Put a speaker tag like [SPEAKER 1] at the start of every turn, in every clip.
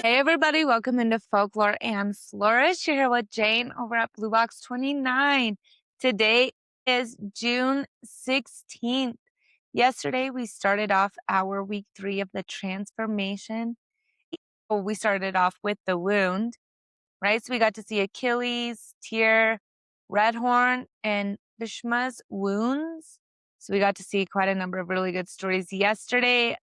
[SPEAKER 1] Hey everybody, welcome into Folklore and Flourish. You're here with Jane over at Blue Box 29. Today is June 16th. Yesterday we started off our week 3 of the transformation. We started off with the wound, right? So we got to see Achilles, Tyr, Redhorn, and Bhishma's wounds. So we got to see quite a number of really good stories yesterday.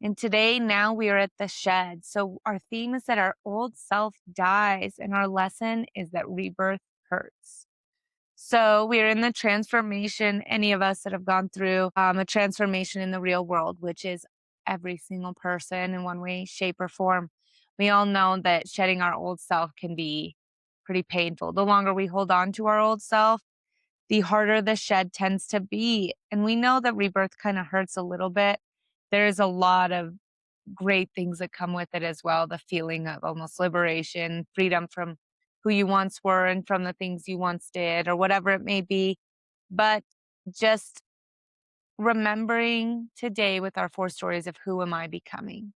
[SPEAKER 1] And today, now we are at the shed. So our theme is that our old self dies, and our lesson is that rebirth hurts. So we are in the transformation, any of us that have gone through a transformation in the real world, which is every single person in one way, shape, or form. We all know that shedding our old self can be pretty painful. The longer we hold on to our old self, the harder the shed tends to be. And we know that rebirth kind of hurts a little bit. There's a lot of great things that come with it as well. The feeling of almost liberation, freedom from who you once were and from the things you once did or whatever it may be. But just remembering today with our 4 stories of who am I becoming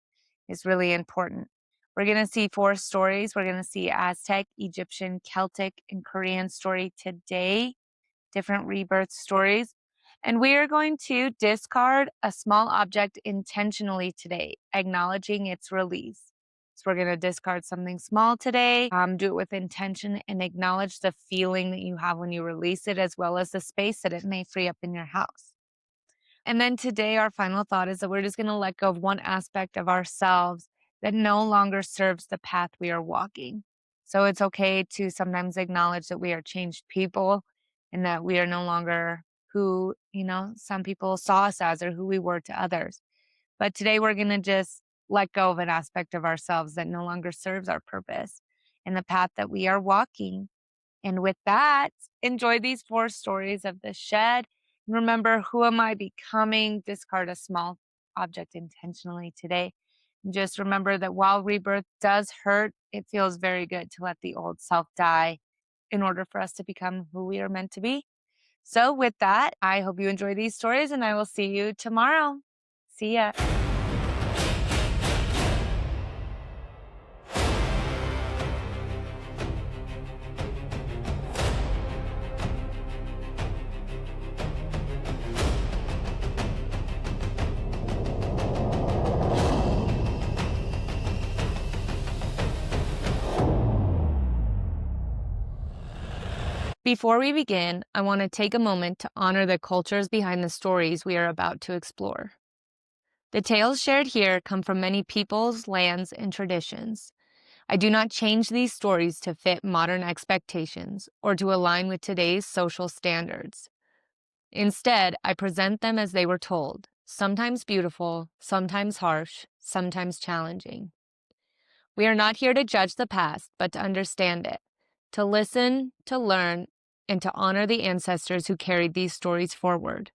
[SPEAKER 1] is really important. We're going to see 4 stories. We're going to see Aztec, Egyptian, Celtic, and Korean story today, different rebirth stories. And we are going to discard a small object intentionally today, acknowledging its release. So we're going to discard something small today, do it with intention, and acknowledge the feeling that you have when you release it, as well as the space that it may free up in your house. And then today, our final thought is that we're just going to let go of one aspect of ourselves that no longer serves the path we are walking. So it's okay to sometimes acknowledge that we are changed people and that we are no longer who, some people saw us as or who we were to others. But today we're going to just let go of an aspect of ourselves that no longer serves our purpose and the path that we are walking. And with that, enjoy these 4 stories of the shed. Remember, who am I becoming? Discard a small object intentionally today. And just remember that while rebirth does hurt, it feels very good to let the old self die in order for us to become who we are meant to be. So with that, I hope you enjoy these stories, and I will see you tomorrow. See ya. Before we begin, I want to take a moment to honor the cultures behind the stories we are about to explore. The tales shared here come from many peoples, lands, and traditions. I do not change these stories to fit modern expectations or to align with today's social standards. Instead, I present them as they were told, sometimes beautiful, sometimes harsh, sometimes challenging. We are not here to judge the past, but to understand it, to listen, to learn, and to honor the ancestors who carried these stories forward.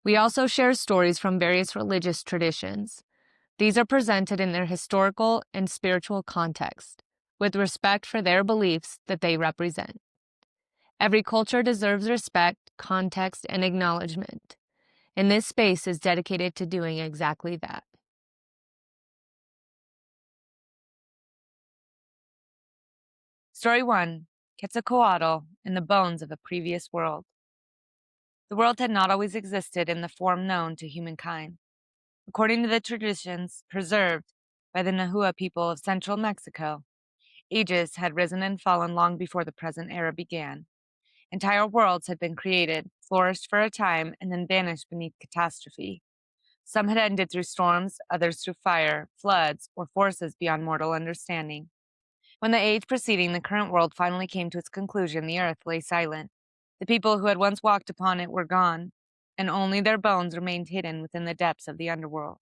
[SPEAKER 1] We also share stories from various religious traditions. These are presented in their historical and spiritual context, with respect for their beliefs that they represent. Every culture deserves respect, context, and acknowledgement, and this space is dedicated to doing exactly that. Story 1, Quetzalcoatl and the Bones of a Previous World. The world had not always existed in the form known to humankind. According to the traditions preserved by the Nahua people of central Mexico, ages had risen and fallen long before the present era began. Entire worlds had been created, flourished for a time, and then vanished beneath catastrophe. Some had ended through storms, others through fire, floods, or forces beyond mortal understanding. When the age preceding the current world finally came to its conclusion, the earth lay silent. The people who had once walked upon it were gone, and only their bones remained hidden within the depths of the underworld.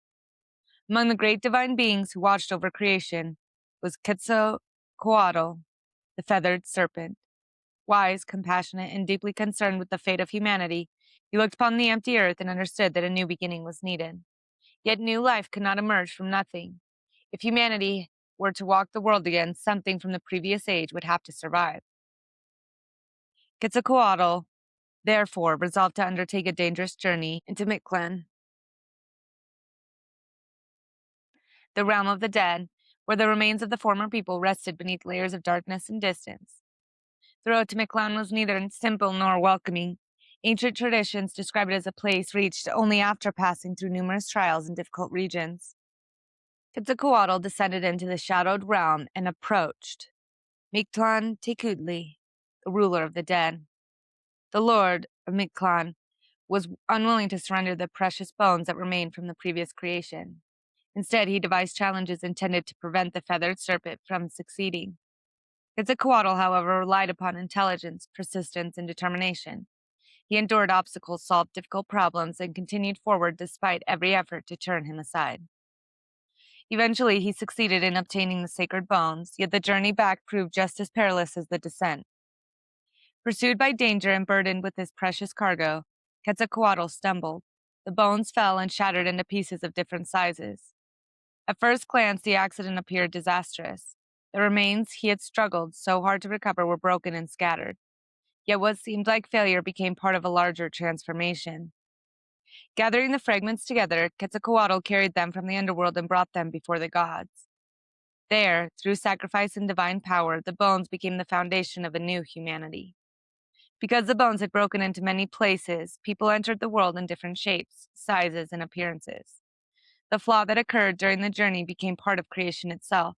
[SPEAKER 1] Among the great divine beings who watched over creation was Quetzalcoatl, the feathered serpent. Wise, compassionate, and deeply concerned with the fate of humanity, he looked upon the empty earth and understood that a new beginning was needed. Yet new life could not emerge from nothing. If humanity were to walk the world again, something from the previous age would have to survive. Quetzalcoatl, therefore, resolved to undertake a dangerous journey into Mictlan, the realm of the dead, where the remains of the former people rested beneath layers of darkness and distance. The road to Mictlan was neither simple nor welcoming. Ancient traditions describe it as a place reached only after passing through numerous trials in difficult regions. Quetzalcoatl descended into the shadowed realm and approached Mictlan Tecutli, the ruler of the dead. The lord of Mictlan was unwilling to surrender the precious bones that remained from the previous creation. Instead, he devised challenges intended to prevent the feathered serpent from succeeding. Quetzalcoatl, however, relied upon intelligence, persistence, and determination. He endured obstacles, solved difficult problems, and continued forward despite every effort to turn him aside. Eventually, he succeeded in obtaining the sacred bones, yet the journey back proved just as perilous as the descent. Pursued by danger and burdened with his precious cargo, Quetzalcoatl stumbled. The bones fell and shattered into pieces of different sizes. At first glance, the accident appeared disastrous. The remains he had struggled so hard to recover were broken and scattered. Yet what seemed like failure became part of a larger transformation. Gathering the fragments together, Quetzalcoatl carried them from the underworld and brought them before the gods. There, through sacrifice and divine power, the bones became the foundation of a new humanity. Because the bones had broken into many places, people entered the world in different shapes, sizes, and appearances. The flaw that occurred during the journey became part of creation itself.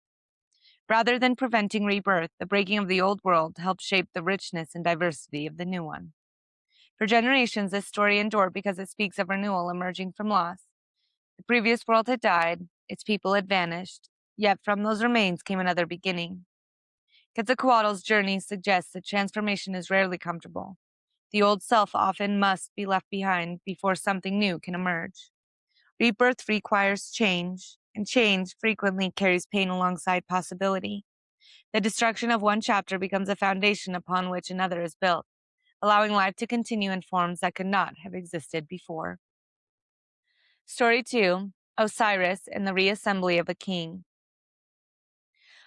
[SPEAKER 1] Rather than preventing rebirth, the breaking of the old world helped shape the richness and diversity of the new one. For generations, this story endured because it speaks of renewal emerging from loss. The previous world had died, its people had vanished, yet from those remains came another beginning. Quetzalcoatl's journey suggests that transformation is rarely comfortable. The old self often must be left behind before something new can emerge. Rebirth requires change, and change frequently carries pain alongside possibility. The destruction of one chapter becomes a foundation upon which another is built, allowing life to continue in forms that could not have existed before. Story 2, Osiris and the Reassembly of a King.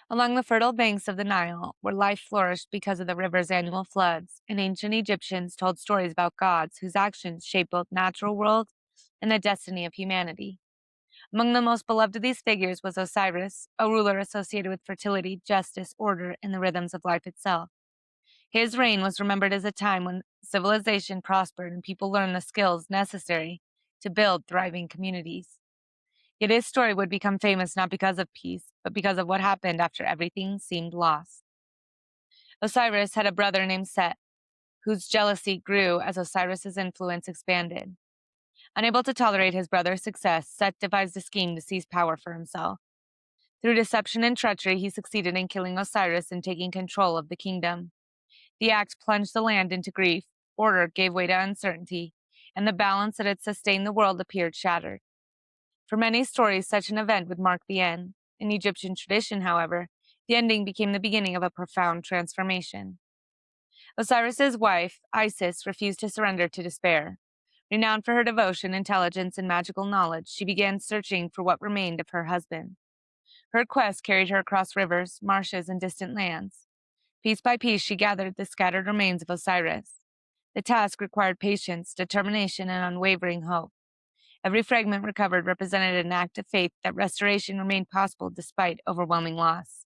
[SPEAKER 1] Along the fertile banks of the Nile, where life flourished because of the river's annual floods, and ancient Egyptians told stories about gods whose actions shaped both natural world and the destiny of humanity. Among the most beloved of these figures was Osiris, a ruler associated with fertility, justice, order, and the rhythms of life itself. His reign was remembered as a time when civilization prospered and people learned the skills necessary to build thriving communities. Yet his story would become famous not because of peace, but because of what happened after everything seemed lost. Osiris had a brother named Set, whose jealousy grew as Osiris's influence expanded. Unable to tolerate his brother's success, Set devised a scheme to seize power for himself. Through deception and treachery, he succeeded in killing Osiris and taking control of the kingdom. The act plunged the land into grief, order gave way to uncertainty, and the balance that had sustained the world appeared shattered. For many stories, such an event would mark the end. In Egyptian tradition, however, the ending became the beginning of a profound transformation. Osiris's wife, Isis, refused to surrender to despair. Renowned for her devotion, intelligence, and magical knowledge, she began searching for what remained of her husband. Her quest carried her across rivers, marshes, and distant lands. Piece by piece, she gathered the scattered remains of Osiris. The task required patience, determination, and unwavering hope. Every fragment recovered represented an act of faith that restoration remained possible despite overwhelming loss.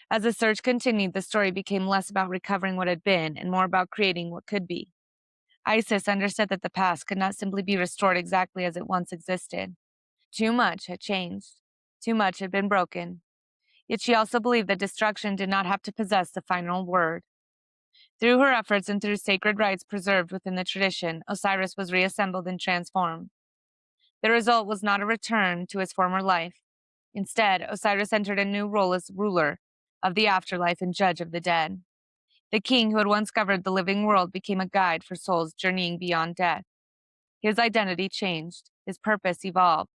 [SPEAKER 1] As the search continued, the story became less about recovering what had been and more about creating what could be. Isis understood that the past could not simply be restored exactly as it once existed. Too much had changed. Too much had been broken. Yet she also believed that destruction did not have to possess the final word. Through her efforts and through sacred rites preserved within the tradition, Osiris was reassembled and transformed. The result was not a return to his former life. Instead, Osiris entered a new role as ruler of the afterlife and judge of the dead. The king who had once governed the living world became a guide for souls journeying beyond death. His identity changed. His purpose evolved.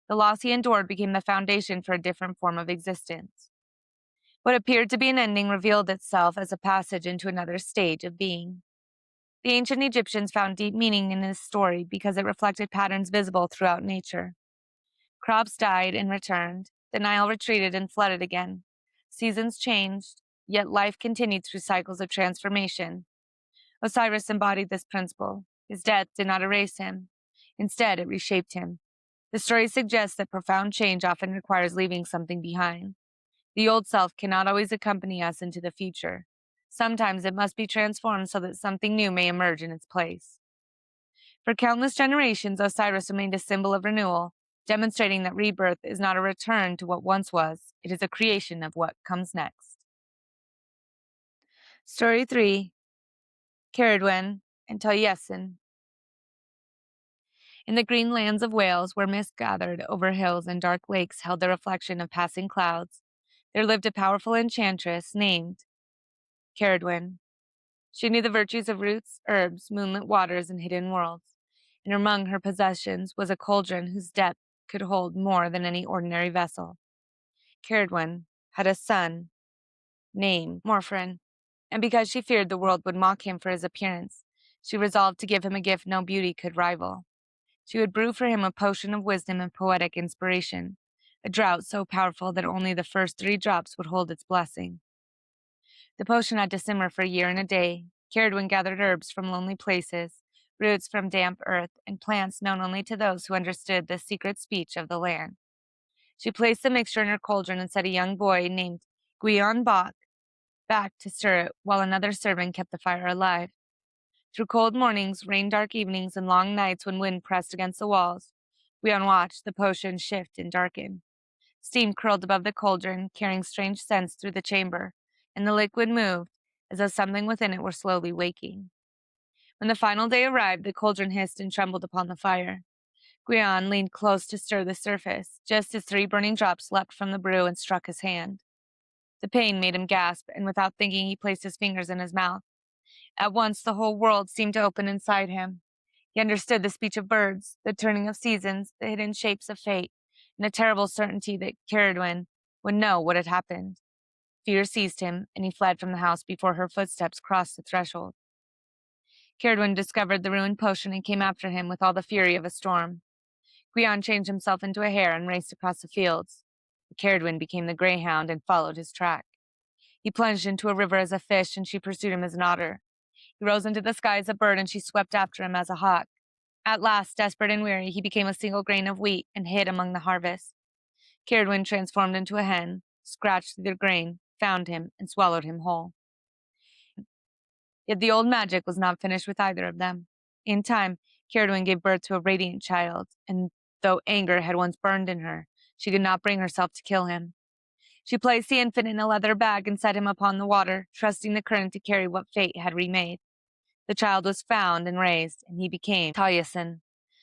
[SPEAKER 1] The loss he endured became the foundation for a different form of existence. What appeared to be an ending revealed itself as a passage into another stage of being. The ancient Egyptians found deep meaning in this story because it reflected patterns visible throughout nature. Crops died and returned. The Nile retreated and flooded again. Seasons changed, yet life continued through cycles of transformation. Osiris embodied this principle. His death did not erase him. Instead, it reshaped him. The story suggests that profound change often requires leaving something behind. The old self cannot always accompany us into the future. Sometimes it must be transformed so that something new may emerge in its place. For countless generations, Osiris remained a symbol of renewal, demonstrating that rebirth is not a return to what once was, it is a creation of what comes next. Story 3. Cerridwen and Taliesin. In the green lands of Wales, where mist gathered over hills and dark lakes held the reflection of passing clouds, there lived a powerful enchantress named Cerridwen. She knew the virtues of roots, herbs, moonlit waters, and hidden worlds, and among her possessions was a cauldron whose depth could hold more than any ordinary vessel. Cerridwen had a son named Morfrin, and because she feared the world would mock him for his appearance, she resolved to give him a gift no beauty could rival. She would brew for him a potion of wisdom and poetic inspiration, a draught so powerful that only the first 3 drops would hold its blessing. The potion had to simmer for a year and a day. Cerridwen gathered herbs from lonely places, roots from damp earth, and plants known only to those who understood the secret speech of the land. She placed the mixture in her cauldron and set a young boy named Gwion back to stir it while another servant kept the fire alive. Through cold mornings, rain-dark evenings, and long nights when wind pressed against the walls, Gwion watched the potion shift and darken. Steam curled above the cauldron, carrying strange scents through the chamber, and the liquid moved as though something within it were slowly waking. When the final day arrived, the cauldron hissed and trembled upon the fire. Gwion leaned close to stir the surface, just as 3 burning drops leapt from the brew and struck his hand. The pain made him gasp, and without thinking he placed his fingers in his mouth. At once the whole world seemed to open inside him. He understood the speech of birds, the turning of seasons, the hidden shapes of fate, and a terrible certainty that Cerridwen would know what had happened. Fear seized him, and he fled from the house before her footsteps crossed the threshold. Cerridwen discovered the ruined potion and came after him with all the fury of a storm. Gwion changed himself into a hare and raced across the fields. Cerridwen became the greyhound and followed his track. He plunged into a river as a fish, and she pursued him as an otter. He rose into the sky as a bird, and she swept after him as a hawk. At last, desperate and weary, he became a single grain of wheat and hid among the harvest. Cerridwen transformed into a hen, scratched through the grain, found him, and swallowed him whole. Yet the old magic was not finished with either of them. In time, Cerridwen gave birth to a radiant child, and though anger had once burned in her, she could not bring herself to kill him. She placed the infant in a leather bag and set him upon the water, trusting the current to carry what fate had remade. The child was found and raised, and he became Taliesin,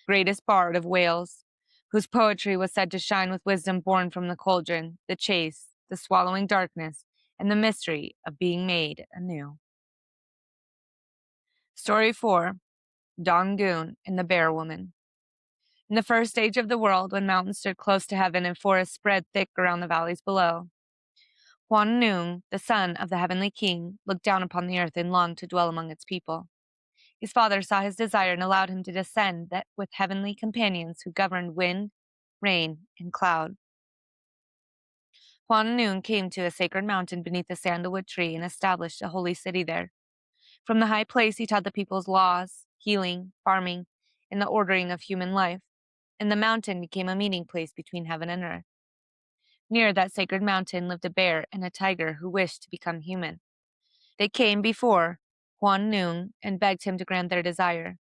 [SPEAKER 1] greatest bard of Wales, whose poetry was said to shine with wisdom born from the cauldron, the chase, the swallowing darkness, and the mystery of being made anew. Story 4. Dangun and the Bear Woman. In the first age of the world, when mountains stood close to heaven and forests spread thick around the valleys below, Huan Nung, the son of the heavenly king, looked down upon the earth and longed to dwell among its people. His father saw his desire and allowed him to descend with heavenly companions who governed wind, rain, and cloud. Huan Nung came to a sacred mountain beneath a sandalwood tree and established a holy city there. From the high place, he taught the people's laws, healing, farming, and the ordering of human life, and the mountain became a meeting place between heaven and earth. Near that sacred mountain lived a bear and a tiger who wished to become human. They came before Huan Nung and begged him to grant their desire.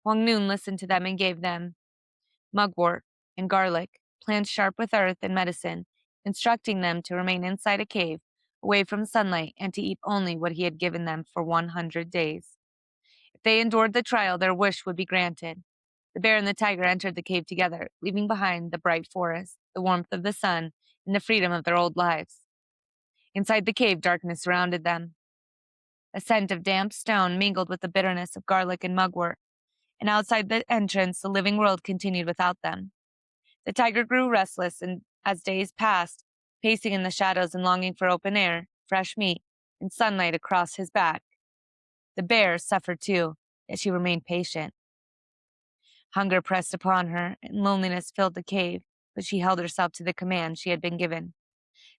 [SPEAKER 1] Huan Nung listened to them and gave them mugwort and garlic, plants sharp with earth and medicine, instructing them to remain inside a cave, away from sunlight, and to eat only what he had given them for 100 days. If they endured the trial, their wish would be granted. The bear and the tiger entered the cave together, leaving behind the bright forest, the warmth of the sun, and the freedom of their old lives. Inside the cave, darkness surrounded them. A scent of damp stone mingled with the bitterness of garlic and mugwort, and outside the entrance, the living world continued without them. The tiger grew restless, and as days passed, pacing in the shadows and longing for open air, fresh meat, and sunlight across his back. The bear suffered too, yet she remained patient. Hunger pressed upon her, and loneliness filled the cave, but she held herself to the command she had been given.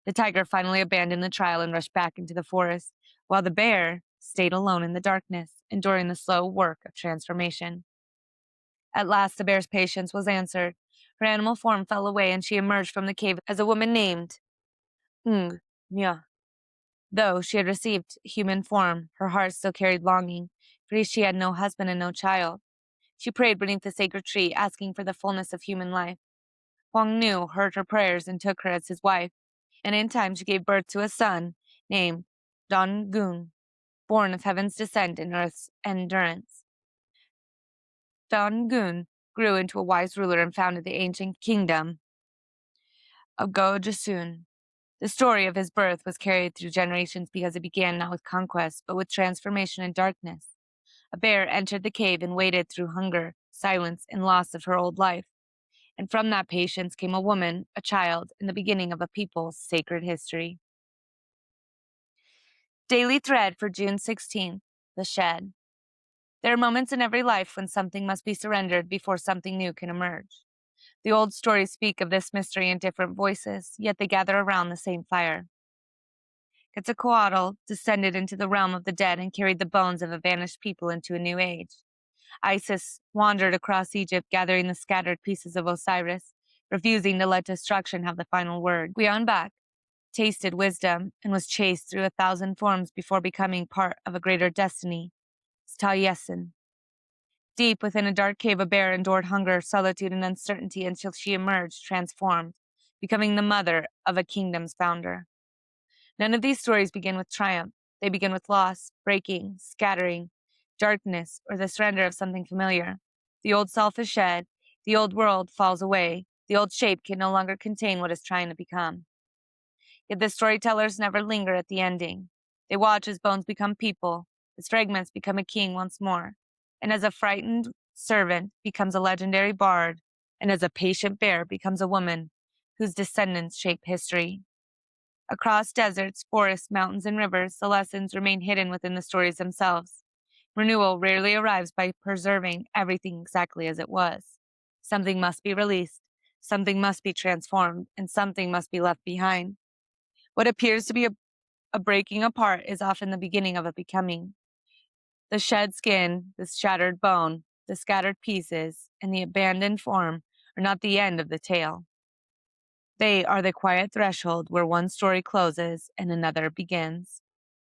[SPEAKER 1] The tiger finally abandoned the trial and rushed back into the forest, while the bear stayed alone in the darkness, enduring the slow work of transformation. At last, the bear's patience was answered. Her animal form fell away, and she emerged from the cave as a woman named Mya. Though she had received human form, her heart still carried longing, for she had no husband and no child. She prayed beneath the sacred tree, asking for the fullness of human life. Huang Nu heard her prayers and took her as his wife, and in time she gave birth to a son named Dangun, born of heaven's descent and earth's endurance. Dangun grew into a wise ruler and founded the ancient kingdom of Gojoseon. The story of his birth was carried through generations because it began not with conquest, but with transformation and darkness. A bear entered the cave and waited through hunger, silence, and loss of her old life. And from that patience came a woman, a child, and the beginning of a people's sacred history. Daily Thread for June 16th, The Shed. There are moments in every life when something must be surrendered before something new can emerge. The old stories speak of this mystery in different voices, yet they gather around the same fire. Quetzalcoatl descended into the realm of the dead and carried the bones of a vanished people into a new age. Isis wandered across Egypt, gathering the scattered pieces of Osiris, refusing to let destruction have the final word. Guionbak tasted wisdom and was chased through 1,000 forms before becoming part of a greater destiny. Taliesin. Deep within a dark cave, a bear endured hunger, solitude, and uncertainty until she emerged transformed, becoming the mother of a kingdom's founder. None of these stories begin with triumph. They begin with loss, breaking, scattering, darkness, or the surrender of something familiar. The old self is shed, the old world falls away, the old shape can no longer contain what is trying to become. Yet the storytellers never linger at the ending. They watch as bones become people, as fragments become a king once more, and as a frightened servant becomes a legendary bard, and as a patient bear becomes a woman whose descendants shape history. Across deserts, forests, mountains, and rivers, the lessons remain hidden within the stories themselves. Renewal rarely arrives by preserving everything exactly as it was. Something must be released, something must be transformed, and something must be left behind. What appears to be a breaking apart is often the beginning of a becoming. The shed skin, the shattered bone, the scattered pieces, and the abandoned form are not the end of the tale. They are the quiet threshold where one story closes and another begins.